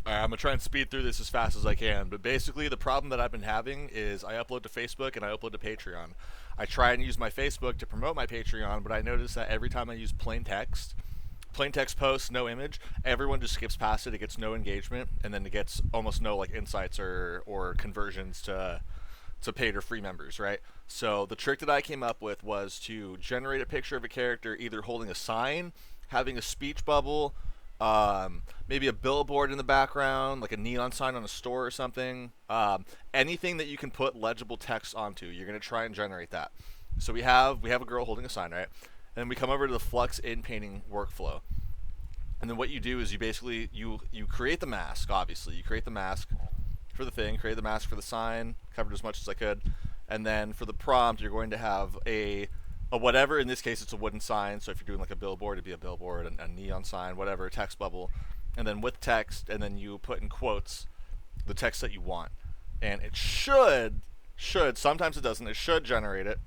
I'm gonna try and speed through this as fast as I can, but basically the problem that I've been having is I upload to Facebook and I upload to Patreon. I try and use my Facebook to promote my Patreon, but I notice that every time I use plain text post, no image, everyone just skips past it. It gets no engagement, and then it gets almost no like insights or conversions to paid or free members, right? So the trick that I came up with was to generate a picture of a character either holding a sign, having a speech bubble, maybe a billboard in the background, like a neon sign on a store or something. Anything that you can put legible text onto, you're gonna try and generate that. So we have a girl holding a sign, right? And then we come over to the Flux in painting workflow. And then what you do is you basically you create the mask. Obviously, you create the mask for the thing, create the mask for the sign, covered as much as I could, and then for the prompt, you're going to have a whatever. In this case, it's a wooden sign. So if you're doing like a billboard, it'd be a billboard, a neon sign, whatever, a text bubble, and then with text, and then you put in quotes the text that you want, and it should sometimes it doesn't. It should generate it,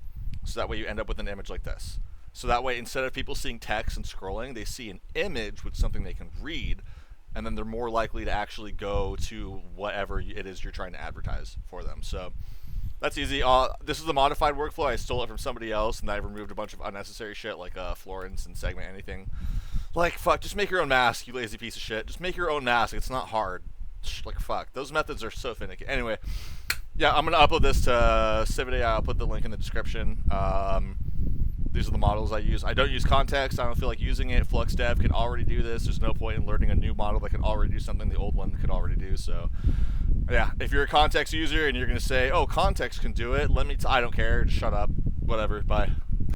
so that way you end up with an image like this. So that way, instead of people seeing text and scrolling, they see an image with something they can read, and then they're more likely to actually go to whatever it is you're trying to advertise for them. So that's easy. This is the modified workflow. I stole it from somebody else, and I removed a bunch of unnecessary shit like Florence and segment anything. Like, fuck, just make your own mask, you lazy piece of shit. Just make your own mask. It's not hard. Like, fuck. Those methods are so finicky. Anyway, yeah, I'm going to upload this to Cividay. I'll put the link in the description. These are the models I use. I don't use context. I don't feel like using it. Flux Dev can already do this. There's no point in learning a new model that can already do something the old one could already do. So, yeah, if you're a context user and you're going to say, oh, context can do it, I don't care. Just shut up. Whatever. Bye.